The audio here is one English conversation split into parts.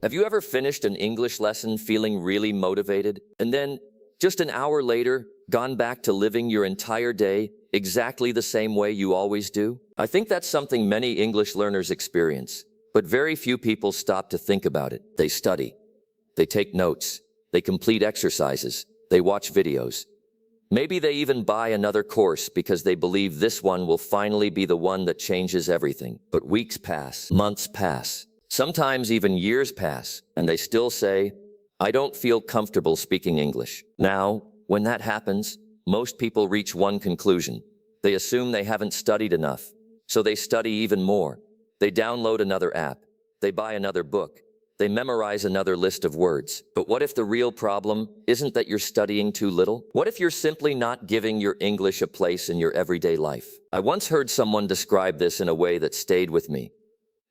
Have you ever finished an English lesson feeling really motivated, and then, just an hour later, gone back to living your entire day exactly the same way you always do? I think that's something many English learners experience, but very few people stop to think about it. They study, they take notes, they complete exercises, they watch videos. Maybe they even buy another course because they believe this one will finally be the one that changes everything. But weeks pass, months pass, sometimes even years pass, and they still say, "I don't feel comfortable speaking English." Now, when that happens, most people reach one conclusion. They assume they haven't studied enough, so they study even more. They download another app, they buy another book, they memorize another list of words. But what if the real problem isn't that you're studying too little? What if you're simply not giving your English a place in your everyday life? I once heard someone describe this in a way that stayed with me.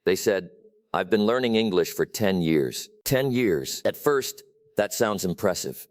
They said, "I've been learning English for 10 years. 10 years. At first, that sounds impressive.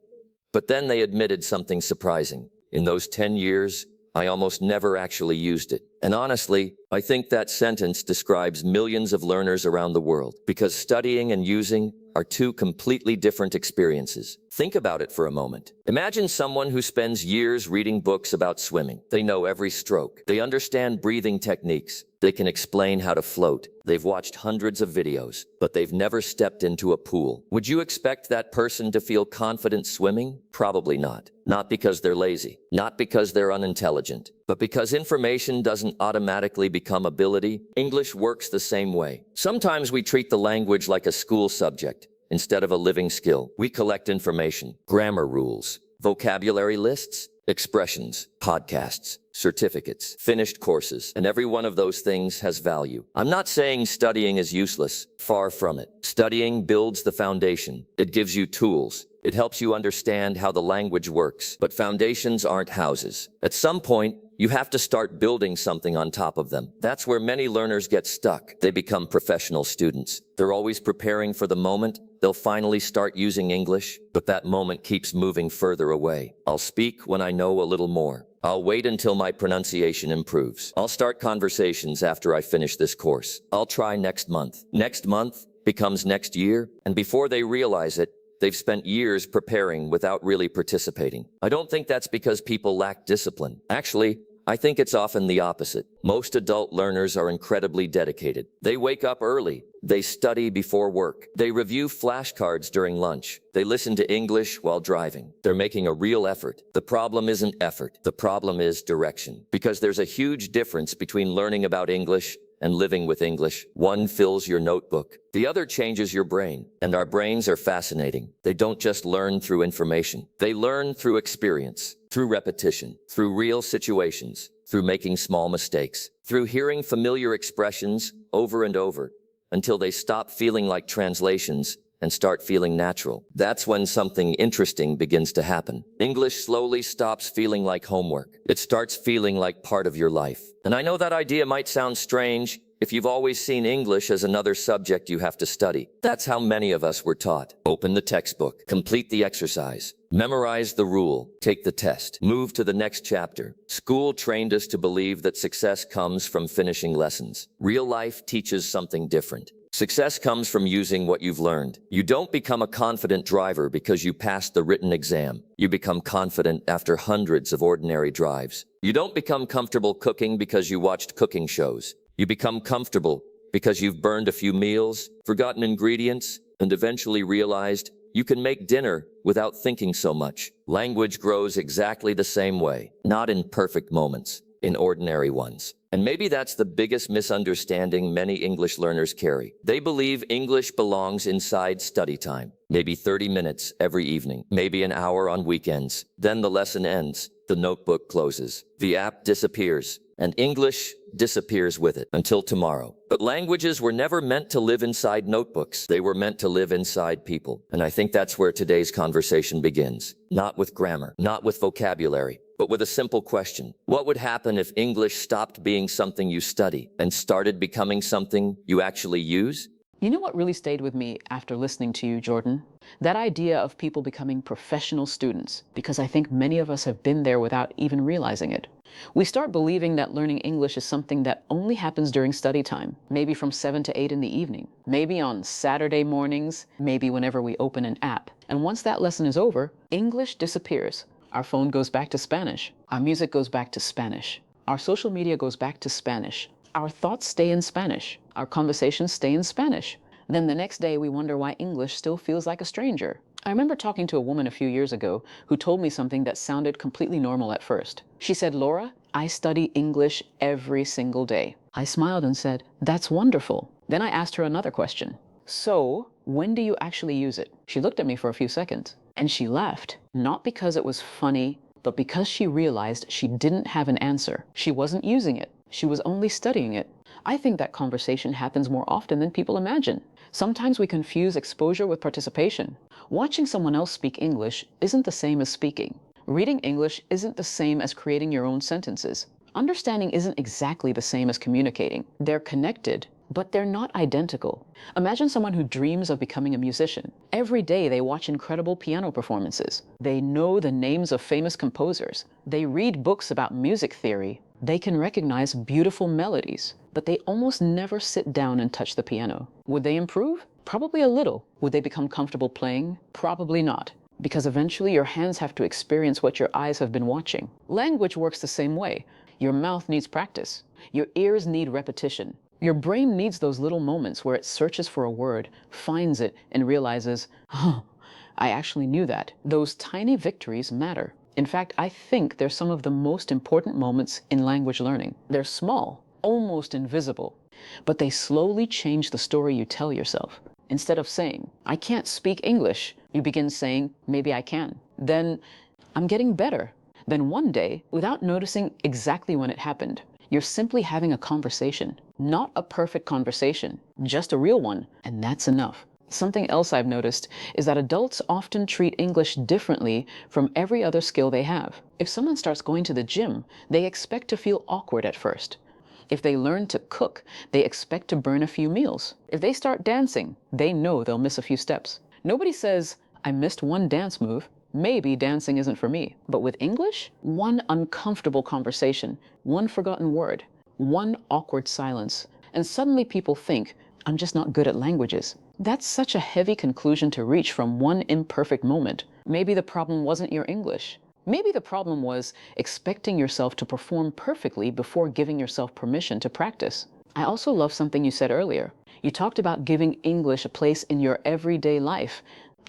But then they admitted something surprising. In those 10 years, I almost never actually used it. And honestly, I think that sentence describes millions of learners around the world, because studying and using are two completely different experiences. Think about it for a moment. Imagine someone who spends years reading books about swimming. They know every stroke. They understand breathing techniques. They can explain how to float. They've watched hundreds of videos, but they've never stepped into a pool. Would you expect that person to feel confident swimming? Probably not. Not because they're lazy, not because they're unintelligent, but because information doesn't automatically become ability. English works the same way. Sometimes we treat the language like a school subject instead of a living skill. We collect information, grammar rules, vocabulary lists, expressions, podcasts, certificates, finished courses, and every one of those things has value. I'm not saying studying is useless, far from it. Studying builds the foundation. It gives you tools. It helps you understand how the language works. But foundations aren't houses. At some point, you have to start building something on top of them. That's where many learners get stuck. They become professional students. They're always preparing for the moment they'll finally start using English, but that moment keeps moving further away. I'll speak when I know a little more. I'll wait until my pronunciation improves. I'll start conversations after I finish this course. I'll try next month. Next month becomes next year, and before they realize it, they've spent years preparing without really participating. I don't think that's because people lack discipline. Actually, I think it's often the opposite. Most adult learners are incredibly dedicated. They wake up early. They study before work. They review flashcards during lunch. They listen to English while driving. They're making a real effort. The problem isn't effort. The problem is direction. Because there's a huge difference between learning about English and living with English. One fills your notebook. The other changes your brain. And our brains are fascinating. They don't just learn through information. They learn through experience, through repetition, through real situations, through making small mistakes, through hearing familiar expressions over and over, until they stop feeling like translations and start feeling natural. That's when something interesting begins to happen. English slowly stops feeling like homework. It starts feeling like part of your life. And I know that idea might sound strange if you've always seen English as another subject you have to study. That's how many of us were taught. Open the textbook, complete the exercise, memorize the rule, take the test, move to the next chapter. School trained us to believe that success comes from finishing lessons. Real life teaches something different. Success comes from using what you've learned. You don't become a confident driver because you passed the written exam. You become confident after hundreds of ordinary drives. You don't become comfortable cooking because you watched cooking shows. You become comfortable because you've burned a few meals, forgotten ingredients, and eventually realized you can make dinner without thinking so much. Language grows exactly the same way, not in perfect moments, in ordinary ones. And maybe that's the biggest misunderstanding many English learners carry. They believe English belongs inside study time, maybe 30 minutes every evening, maybe an hour on weekends. Then the lesson ends, the notebook closes, the app disappears, and English disappears with it until tomorrow. But languages were never meant to live inside notebooks. They were meant to live inside people. And I think that's where today's conversation begins. Not with grammar, not with vocabulary, but with a simple question. What would happen if English stopped being something you study and started becoming something you actually use? You know what really stayed with me after listening to you, Jordan? That idea of people becoming professional students, because I think many of us have been there without even realizing it. We start believing that learning English is something that only happens during study time, maybe from 7 to 8 in the evening, maybe on Saturday mornings, maybe whenever we open an app. And once that lesson is over, English disappears. Our phone goes back to Spanish. Our music goes back to Spanish. Our social media goes back to Spanish. Our thoughts stay in Spanish. Our conversations stay in Spanish. Then the next day we wonder why English still feels like a stranger. I remember talking to a woman a few years ago who told me something that sounded completely normal at first. She said, "Laura, I study English every single day." I smiled and said, "That's wonderful." Then I asked her another question. "So, when do you actually use it?" She looked at me for a few seconds and she laughed, not because it was funny, but because she realized she didn't have an answer. She wasn't using it. She was only studying it. I think that conversation happens more often than people imagine. Sometimes we confuse exposure with participation. Watching someone else speak English isn't the same as speaking. Reading English isn't the same as creating your own sentences. Understanding isn't exactly the same as communicating. They're connected, but they're not identical. Imagine someone who dreams of becoming a musician. Every day they watch incredible piano performances. They know the names of famous composers. They read books about music theory. They can recognize beautiful melodies, but they almost never sit down and touch the piano. Would they improve? Probably a little. Would they become comfortable playing? Probably not. Because eventually your hands have to experience what your eyes have been watching. Language works the same way. Your mouth needs practice. Your ears need repetition. Your brain needs those little moments where it searches for a word, finds it, and realizes, "Oh, I actually knew that." Those tiny victories matter. In fact, I think they're some of the most important moments in language learning. They're small, almost invisible, but they slowly change the story you tell yourself. Instead of saying, "I can't speak English," you begin saying, "Maybe I can." Then, "I'm getting better." Then one day, without noticing exactly when it happened, you're simply having a conversation. Not a perfect conversation, just a real one, and that's enough. Something else I've noticed is that adults often treat English differently from every other skill they have. If someone starts going to the gym, they expect to feel awkward at first. If they learn to cook, they expect to burn a few meals. If they start dancing, they know they'll miss a few steps. Nobody says, "I missed one dance move. Maybe dancing isn't for me." But with English, one uncomfortable conversation, one forgotten word, one awkward silence, and suddenly people think, "I'm just not good at languages." That's such a heavy conclusion to reach from one imperfect moment. Maybe the problem wasn't your English. Maybe the problem was expecting yourself to perform perfectly before giving yourself permission to practice. I also love something you said earlier. You talked about giving English a place in your everyday life.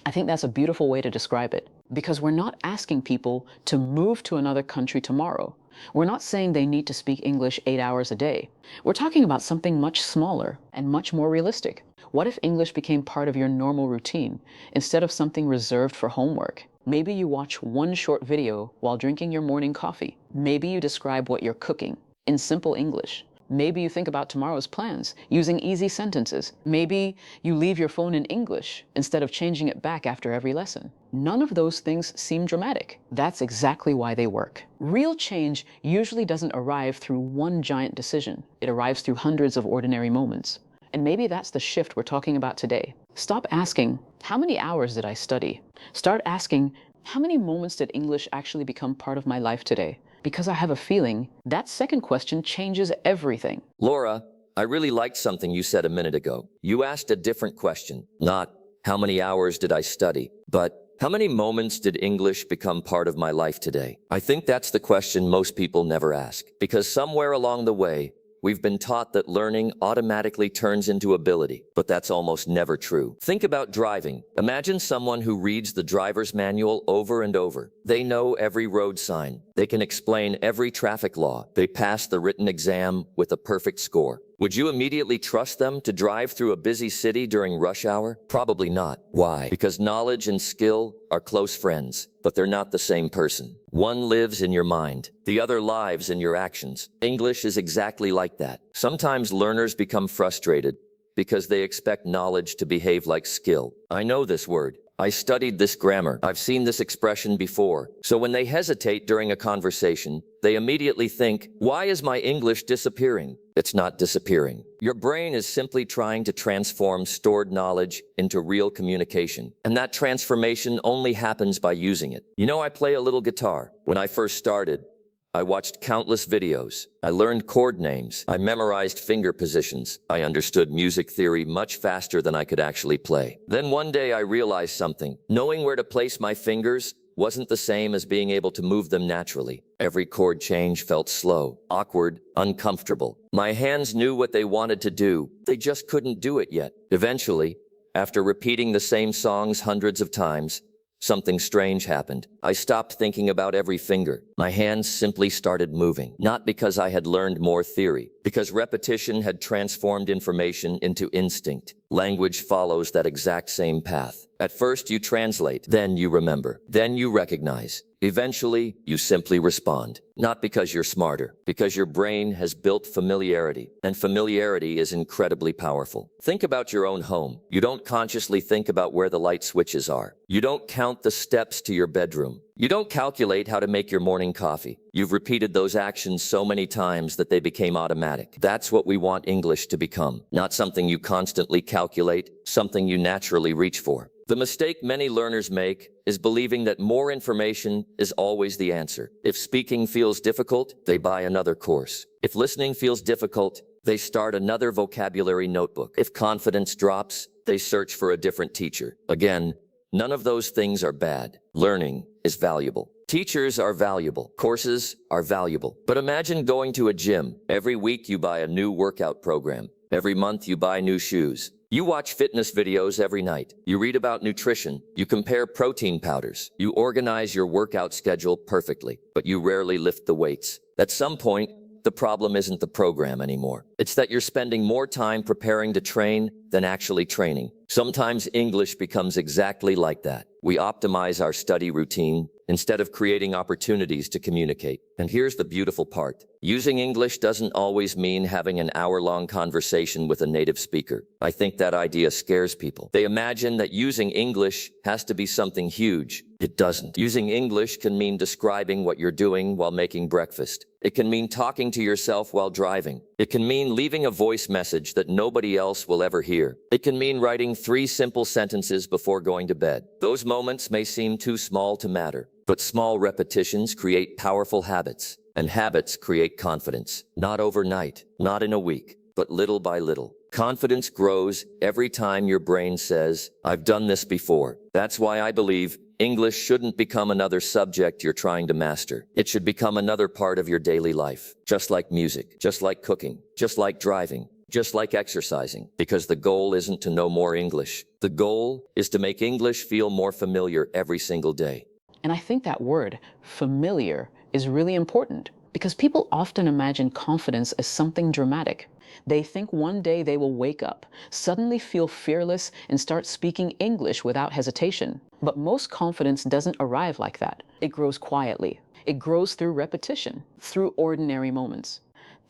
I think that's a beautiful way to describe it, because we're not asking people to move to another country tomorrow. We're not saying they need to speak English 8 hours a day. We're talking about something much smaller and much more realistic. What if English became part of your normal routine instead of something reserved for homework? Maybe you watch one short video while drinking your morning coffee. Maybe you describe what you're cooking in simple English. Maybe you think about tomorrow's plans using easy sentences. Maybe you leave your phone in English instead of changing it back after every lesson. None of those things seem dramatic. That's exactly why they work. Real change usually doesn't arrive through one giant decision. It arrives through hundreds of ordinary moments. And maybe that's the shift we're talking about today. Stop asking, "How many hours did I study?" Start asking, "How many moments did English actually become part of my life today?" Because I have a feeling that second question changes everything. Laura, I really liked something you said a minute ago. You asked a different question, not how many hours did I study, but how many moments did English become part of my life today? I think that's the question most people never ask, because somewhere along the way, we've been taught that learning automatically turns into ability, but that's almost never true. Think about driving. Imagine someone who reads the driver's manual over and over. They know every road sign. They can explain every traffic law. They pass the written exam with a perfect score. Would you immediately trust them to drive through a busy city during rush hour? Probably not. Why? Because knowledge and skill are close friends, but they're not the same person. One lives in your mind, the other lives in your actions. English is exactly like that. Sometimes learners become frustrated because they expect knowledge to behave like skill. I know this word. I studied this grammar. I've seen this expression before. So when they hesitate during a conversation, they immediately think, "Why is my English disappearing?" It's not disappearing. Your brain is simply trying to transform stored knowledge into real communication. And that transformation only happens by using it. You know, I play a little guitar. When I first started, I watched countless videos. I learned chord names. I memorized finger positions. I understood music theory much faster than I could actually play. Then one day I realized something. Knowing where to place my fingers wasn't the same as being able to move them naturally. Every chord change felt slow, awkward, uncomfortable. My hands knew what they wanted to do. They just couldn't do it yet. Eventually, after repeating the same songs hundreds of times, something strange happened. I stopped thinking about every finger. My hands simply started moving, not because I had learned more theory, because repetition had transformed information into instinct. Language follows that exact same path. At first you translate, then you remember, then you recognize. Eventually, you simply respond. Not because you're smarter, because your brain has built familiarity, and familiarity is incredibly powerful. Think about your own home. You don't consciously think about where the light switches are. You don't count the steps to your bedroom. You don't calculate how to make your morning coffee. You've repeated those actions so many times that they became automatic. That's what we want English to become. Not something you constantly calculate, something you naturally reach for. The mistake many learners make is believing that more information is always the answer. If speaking feels difficult, they buy another course. If listening feels difficult, they start another vocabulary notebook. If confidence drops, they search for a different teacher. Again, none of those things are bad. Learning is valuable. Teachers are valuable. Courses are valuable. But imagine going to a gym. Every week you buy a new workout program. Every month you buy new shoes. You watch fitness videos every night. You read about nutrition. You compare protein powders. You organize your workout schedule perfectly, but you rarely lift the weights. At some point, the problem isn't the program anymore. It's that you're spending more time preparing to train than actually training. Sometimes English becomes exactly like that. We optimize our study routine instead of creating opportunities to communicate. And here's the beautiful part. Using English doesn't always mean having an hour-long conversation with a native speaker. I think that idea scares people. They imagine that using English has to be something huge. It doesn't. Using English can mean describing what you're doing while making breakfast. It can mean talking to yourself while driving. It can mean leaving a voice message that nobody else will ever hear. It can mean writing 3 simple sentences before going to bed. Those moments may seem too small to matter, but small repetitions create powerful habits, and habits create confidence. Not overnight, not in a week, but little by little. Confidence grows every time your brain says, "I've done this before." That's why I believe English shouldn't become another subject you're trying to master. It should become another part of your daily life, just like music, just like cooking, just like driving, just like exercising, because the goal isn't to know more English. The goal is to make English feel more familiar every single day. And I think that word, familiar, is really important because people often imagine confidence as something dramatic. They think one day they will wake up, suddenly feel fearless, and start speaking English without hesitation. But most confidence doesn't arrive like that. It grows quietly. It grows through repetition, through ordinary moments,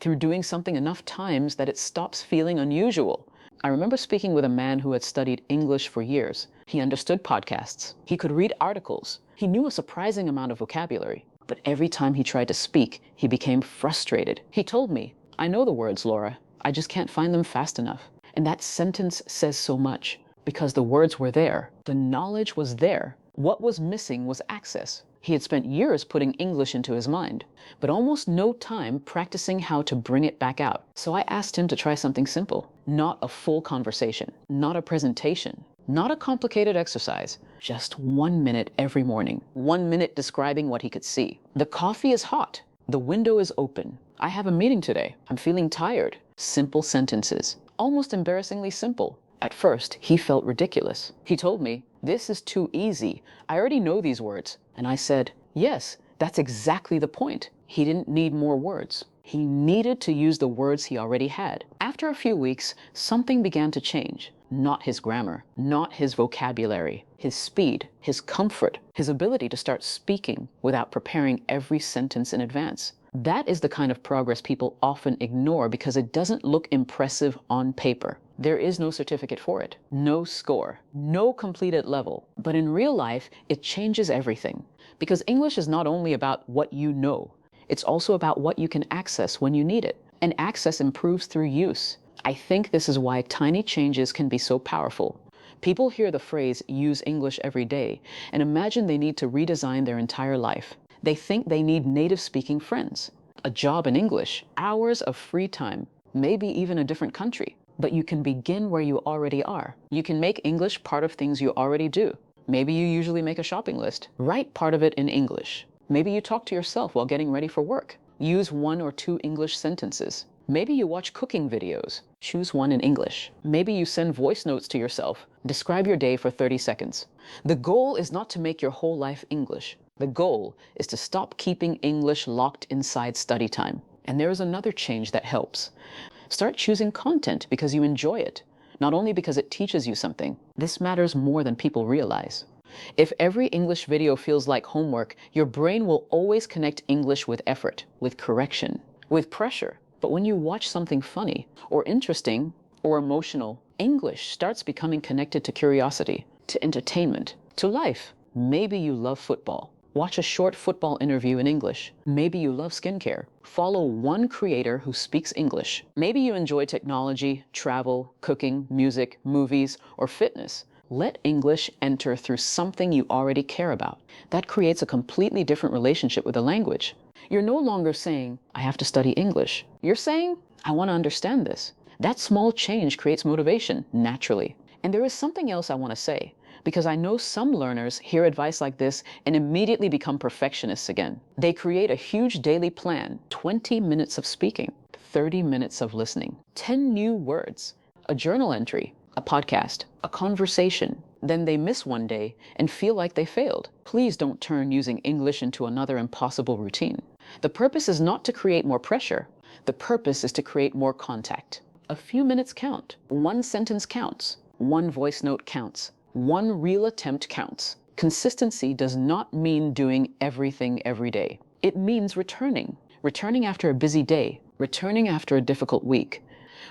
through doing something enough times that it stops feeling unusual. I remember speaking with a man who had studied English for years. He understood podcasts. He could read articles. He knew a surprising amount of vocabulary. But every time he tried to speak, he became frustrated. He told me, "I know the words, Laura. I just can't find them fast enough." And that sentence says so much, because the words were there. The knowledge was there. What was missing was access. He had spent years putting English into his mind, but almost no time practicing how to bring it back out. So I asked him to try something simple. Not a full conversation, not a presentation, not a complicated exercise, just 1 minute every morning. 1 minute describing what he could see. The coffee is hot. The window is open. I have a meeting today. I'm feeling tired. Simple sentences. Almost embarrassingly simple. At first, he felt ridiculous. He told me, "This is too easy. I already know these words." And I said, "Yes, that's exactly the point." He didn't need more words. He needed to use the words he already had. After a few weeks, something began to change. Not his grammar, not his vocabulary, his speed, his comfort, his ability to start speaking without preparing every sentence in advance. That is the kind of progress people often ignore because it doesn't look impressive on paper. There is no certificate for it, no score, no completed level. But in real life, it changes everything. Because English is not only about what you know, it's also about what you can access when you need it. And access improves through use. I think this is why tiny changes can be so powerful. People hear the phrase, "use English every day," and imagine they need to redesign their entire life. They think they need native-speaking friends, a job in English, hours of free time, maybe even a different country. But you can begin where you already are. You can make English part of things you already do. Maybe you usually make a shopping list. Write part of it in English. Maybe you talk to yourself while getting ready for work. Use 1 or 2 English sentences. Maybe you watch cooking videos. Choose one in English. Maybe you send voice notes to yourself. Describe your day for 30 seconds. The goal is not to make your whole life English. The goal is to stop keeping English locked inside study time. And there is another change that helps. Start choosing content because you enjoy it, not only because it teaches you something. This matters more than people realize. If every English video feels like homework, your brain will always connect English with effort, with correction, with pressure. But when you watch something funny or interesting or emotional, English starts becoming connected to curiosity, to entertainment, to life. Maybe you love football. Watch a short football interview in English. Maybe you love skincare. Follow one creator who speaks English. Maybe you enjoy technology, travel, cooking, music, movies, or fitness. Let English enter through something you already care about. That creates a completely different relationship with the language. You're no longer saying, I have to study English. You're saying, I want to understand this. That small change creates motivation naturally. And there is something else I want to say, because I know some learners hear advice like this and immediately become perfectionists again. They create a huge daily plan, 20 minutes of speaking, 30 minutes of listening, 10 new words, a journal entry, a podcast, a conversation. Then they miss one day and feel like they failed. Please don't turn using English into another impossible routine. The purpose is not to create more pressure. The purpose is to create more contact. A few minutes count. One sentence counts. One voice note counts. One real attempt counts. Consistency does not mean doing everything every day. It means returning. Returning after a busy day. Returning after a difficult week.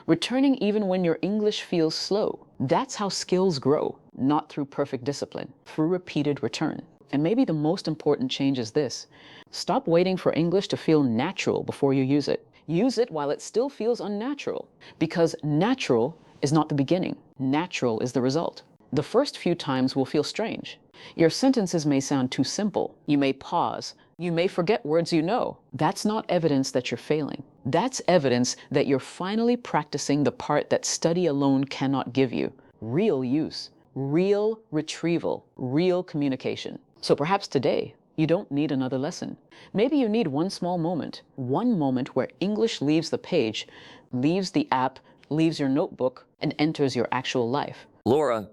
Returning even when your English feels slow. That's how skills grow, not through perfect discipline, through repeated return. And maybe the most important change is this. Stop waiting for English to feel natural before you use it. Use it while it still feels unnatural, because natural is not the beginning. Natural is the result. The first few times will feel strange. Your sentences may sound too simple. You may pause. You may forget words you know. That's not evidence that you're failing. That's evidence that you're finally practicing the part that study alone cannot give you. Real use, real retrieval, real communication. So perhaps today, you don't need another lesson. Maybe you need one small moment, one moment where English leaves the page, leaves the app, leaves your notebook, and enters your actual life. Laura,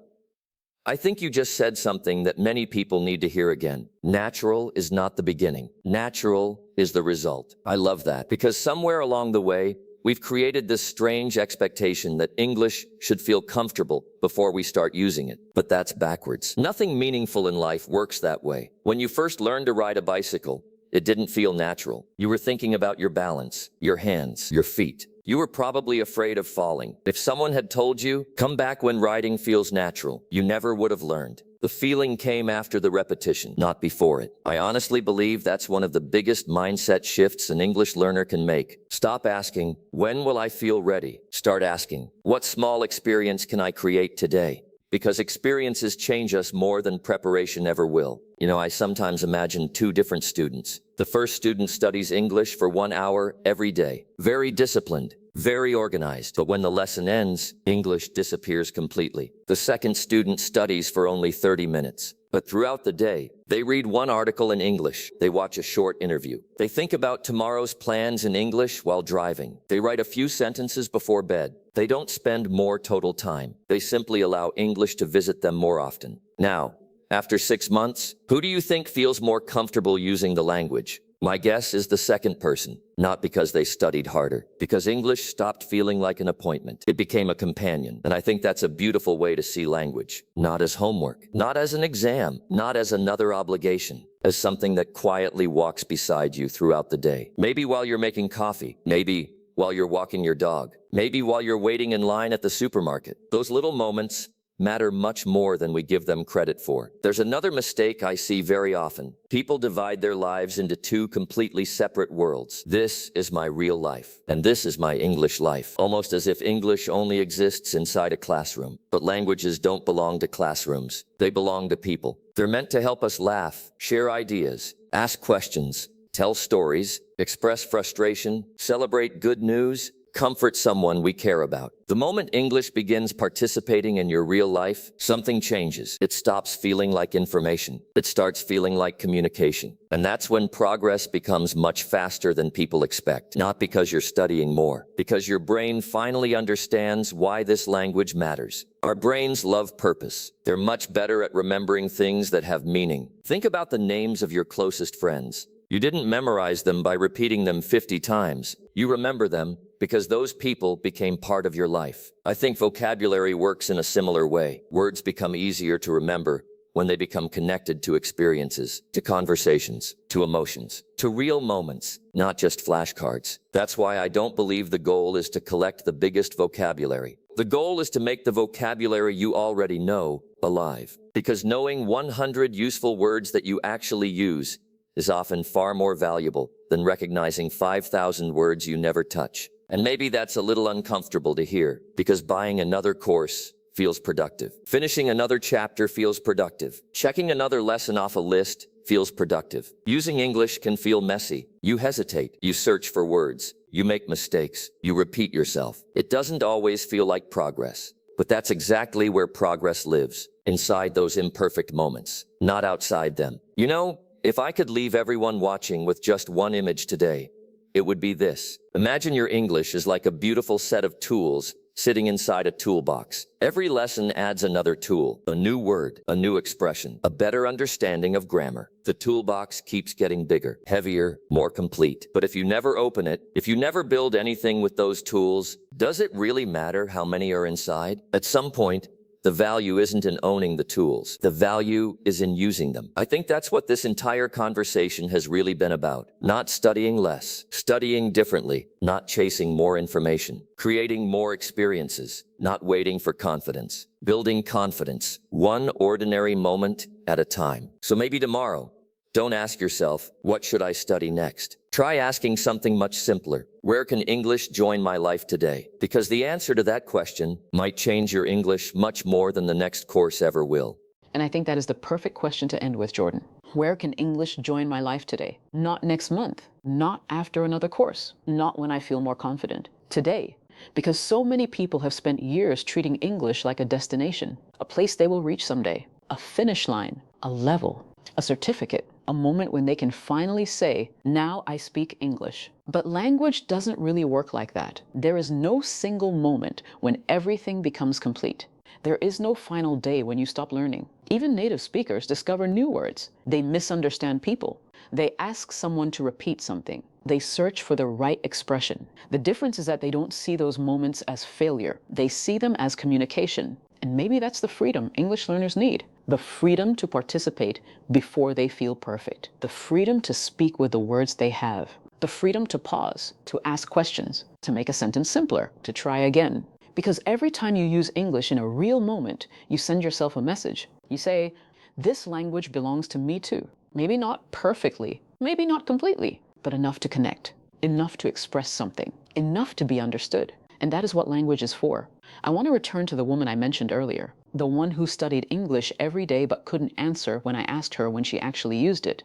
I think you just said something that many people need to hear again. Natural is not the beginning. Natural is the result. I love that because somewhere along the way, we've created this strange expectation that English should feel comfortable before we start using it. But that's backwards. Nothing meaningful in life works that way. When you first learned to ride a bicycle, it didn't feel natural. You were thinking about your balance, your hands, your feet. You were probably afraid of falling. If someone had told you, come back when riding feels natural, you never would have learned. The feeling came after the repetition, not before it. I honestly believe that's one of the biggest mindset shifts an English learner can make. Stop asking, when will I feel ready? Start asking, what small experience can I create today? Because experiences change us more than preparation ever will. You know, I sometimes imagine 2 different students. The first student studies English for 1 hour every day. Very disciplined, very organized. But when the lesson ends, English disappears completely. The second student studies for only 30 minutes. But throughout the day, they read 1 article in English. They watch a short interview. They think about tomorrow's plans in English while driving. They write a few sentences before bed. They don't spend more total time. They simply allow English to visit them more often. Now, after 6 months, who do you think feels more comfortable using the language? My guess is the second person, not because they studied harder, because English stopped feeling like an appointment. It became a companion, and I think that's a beautiful way to see language. Not as homework, not as an exam, not as another obligation, as something that quietly walks beside you throughout the day. Maybe while you're making coffee, maybe while you're walking your dog, maybe while you're waiting in line at the supermarket. Those little moments matter much more than we give them credit for. There's another mistake I see very often. People divide their lives into 2 completely separate worlds. This is my real life, and this is my English life. Almost as if English only exists inside a classroom. But languages don't belong to classrooms. They belong to people. They're meant to help us laugh, share ideas, Ask questions, tell stories, express frustration, celebrate good news, comfort someone we care about. The moment English begins participating in your real life, something changes. It stops feeling like information. It starts feeling like communication. And that's when progress becomes much faster than people expect. Not because you're studying more, because your brain finally understands why this language matters. Our brains love purpose. They're much better at remembering things that have meaning. Think about the names of your closest friends. You didn't memorize them by repeating them 50 times. You remember them because those people became part of your life. I think vocabulary works in a similar way. Words become easier to remember when they become connected to experiences, to conversations, to emotions, to real moments, not just flashcards. That's why I don't believe the goal is to collect the biggest vocabulary. The goal is to make the vocabulary you already know alive. Because knowing 100 useful words that you actually use is often far more valuable than recognizing 5,000 words you never touch. And maybe that's a little uncomfortable to hear, because buying another course feels productive. Finishing another chapter feels productive. Checking another lesson off a list feels productive. Using English can feel messy. You hesitate. You search for words. You make mistakes. You repeat yourself. It doesn't always feel like progress. But that's exactly where progress lives, inside those imperfect moments, not outside them. You know, if I could leave everyone watching with just one image today, it would be this. Imagine your English is like a beautiful set of tools sitting inside a toolbox. Every lesson adds another tool, a new word, a new expression, a better understanding of grammar. The toolbox keeps getting bigger, heavier, more complete. But if you never open it, if you never build anything with those tools, does it really matter how many are inside? At some point, the value isn't in owning the tools. The value is in using them. I think that's what this entire conversation has really been about. Not studying less, studying differently, not chasing more information, creating more experiences, not waiting for confidence, building confidence, one ordinary moment at a time. So maybe tomorrow, don't ask yourself, what should I study next? Try asking something much simpler. Where can English join my life today? Because the answer to that question might change your English much more than the next course ever will. And I think that is the perfect question to end with, Jordan. Where can English join my life today? Not next month, not after another course, not when I feel more confident. Today. Because so many people have spent years treating English like a destination, a place they will reach someday, a finish line, a level, a certificate, a moment when they can finally say, now I speak English. But language doesn't really work like that. There is no single moment when everything becomes complete. There is no final day when you stop learning. Even native speakers discover new words. They misunderstand people. They ask someone to repeat something. They search for the right expression. The difference is that they don't see those moments as failure. They see them as communication. And maybe that's the freedom English learners need. The freedom to participate before they feel perfect. The freedom to speak with the words they have. The freedom to pause, to ask questions, to make a sentence simpler, to try again. Because every time you use English in a real moment, you send yourself a message. You say, this language belongs to me too. Maybe not perfectly, maybe not completely, but enough to connect, enough to express something, enough to be understood. And that is what language is for. I want to return to the woman I mentioned earlier, the one who studied English every day but couldn't answer when I asked her when she actually used it.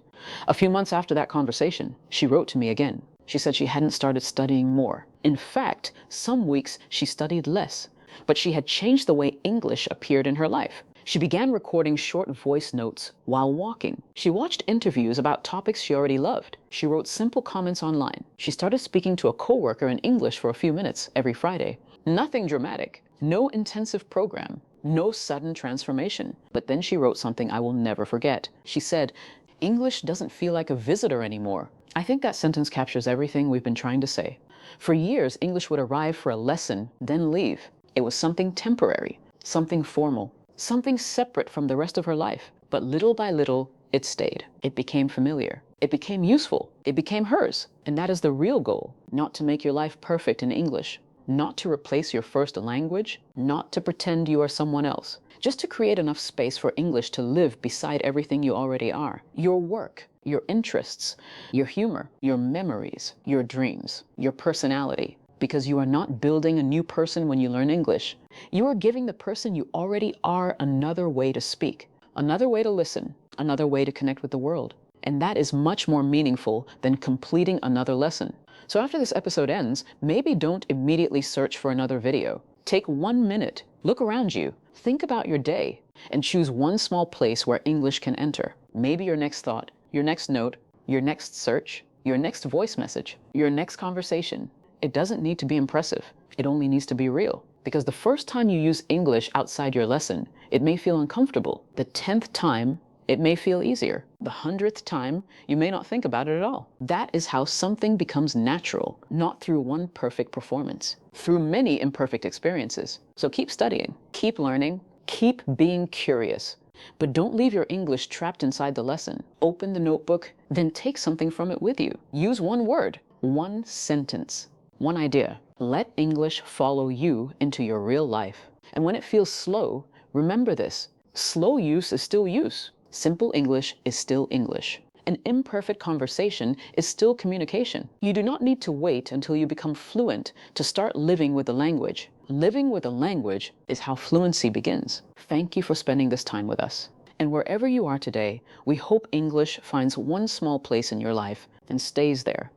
A few months after that conversation, she wrote to me again. She said she hadn't started studying more. In fact, some weeks she studied less, but she had changed the way English appeared in her life. She began recording short voice notes while walking. She watched interviews about topics she already loved. She wrote simple comments online. She started speaking to a coworker in English for a few minutes every Friday. Nothing dramatic, no intensive program, no sudden transformation. But then she wrote something I will never forget. She said, English doesn't feel like a visitor anymore. I think that sentence captures everything we've been trying to say. For years, English would arrive for a lesson, then leave. It was something temporary, something formal, something separate from the rest of her life. But little by little, it stayed. It became familiar. It became useful. It became hers. And that is the real goal, not to make your life perfect in English, not to replace your first language, not to pretend you are someone else, just to create enough space for English to live beside everything you already are. Your work, your interests, your humor, your memories, your dreams, your personality. Because you are not building a new person when you learn English. You are giving the person you already are another way to speak, another way to listen, another way to connect with the world. And that is much more meaningful than completing another lesson. So after this episode ends, maybe don't immediately search for another video. Take 1 minute, look around you, think about your day, and choose one small place where English can enter. Maybe your next thought, your next note, your next search, your next voice message, your next conversation. It doesn't need to be impressive. It only needs to be real. Because the first time you use English outside your lesson, it may feel uncomfortable. The 10th time, it may feel easier. The 100th time, you may not think about it at all. That is how something becomes natural, not through one perfect performance, through many imperfect experiences. So keep studying, keep learning, keep being curious. But don't leave your English trapped inside the lesson. Open the notebook, then take something from it with you. Use one word, one sentence, one idea. Let English follow you into your real life. And when it feels slow, remember this. Slow use is still use. Simple English is still English. An imperfect conversation is still communication. You do not need to wait until you become fluent to start living with the language. Living with a language is how fluency begins. Thank you for spending this time with us. And wherever you are today, we hope English finds one small place in your life and stays there.